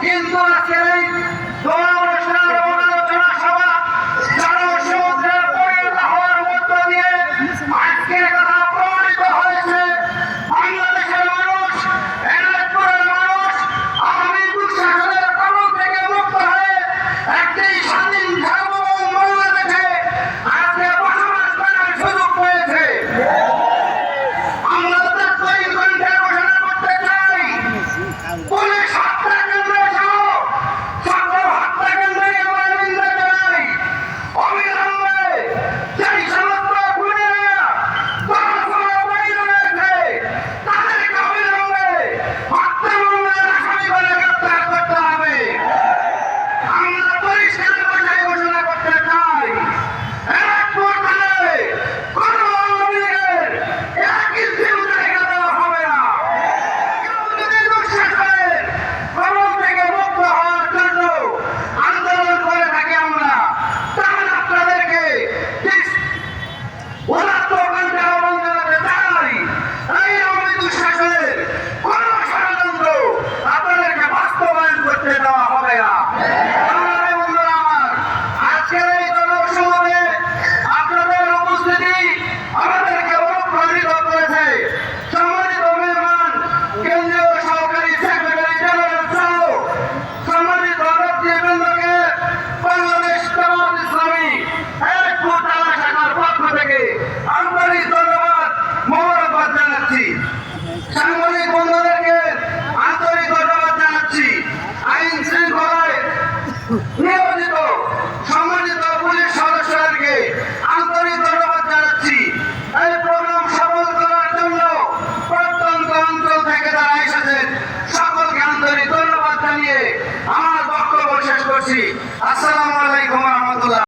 কিন্তু আজকের এই দোয়া অনুষ্ঠান এবং আলোচনা সভা জনসমুদ্রে পরিণত হওয়ার মধ্য দিয়ে আজকের কথা প্রমাণিত হয়েছে। বাংলাদেশের মানুষ, এনায়তপুরের মানুষ আওয়ামী দুঃশাসনের কবল থেকে মুক্ত হয়ে একটি স্বাধীন সার্বভৌম বাংলাদেশে আজকে বসবাস করার সুযোগ পেয়েছে। আমরা তাৎক্ষণিক কণ্ঠে ঘোষণা করতে চাই, পুলিশ হত্যাকাণ্ড সহ সকল হত্যাকাণ্ডের আমরা নিন্দা জানাই। অবিলম্বে যেই সমস্ত খুনিরা দখলদার বাড়িতে রয়েছে তাদেরকে অবিলম্বে হত্যা মামলার আসামি করে গ্রেপ্তার করতে হবে। আমরা পরিষ্কার ভাষায় ঘোষণা করতে চাই, এনায়তপুর থানায় কোনো আওয়ামী লীগের এক ইঞ্চিও জায়গা দেওয়া হবে না। কেউ যদি দুঃশাসনের কবল থেকে মুক্ত হওয়ার জন্য আন্দোলন করে থাকি আমরা, তাহলে আপনাদেরকে উদাত্ত কণ্ঠে আহ্বান জানাতে চাই, এই আওয়ামী দুঃশাসনের কোন ষড়যন্ত্র আপনাদেরকে বাস্তবায়ন করতে দেওয়া হবে না। সংগ্রামী বন্ধুরা আমার, আজকের এই জনসমাবেশে আপনাদের উপস্থিতি আমাদেরকে অনুপ্রাণিত করেছে। সম্মানিত মেহমান, কেন্দ্রীয় সহকারী সেক্রেটারি জেনারেল সহ সম্মানিত নেতৃবৃন্দকে বাংলাদেশ জামায়াত ইসলামী এনায়তপুর থানা শাখার পক্ষ থেকে আন্তরিক ধন্যবাদ, মোবারকবাদ জানাচ্ছি। সাংবাদিক বন্ধুদেরকে আন্তরিক ধন্যবাদ জানাচ্ছি। আইন শৃঙ্খলায় নিয়োজিত সম্মানিত পুলিশ সদস্যদেরকে আন্তরিক ধন্যবাদ জানাচ্ছি। এই প্রোগ্রাম সফল করার জন্য প্রত্যন্ত অঞ্চল থেকে যারা এসেছেন সকলকে আন্তরিক ধন্যবাদ জানিয়ে আমার বক্তব্য শেষ করছি। আসসালামু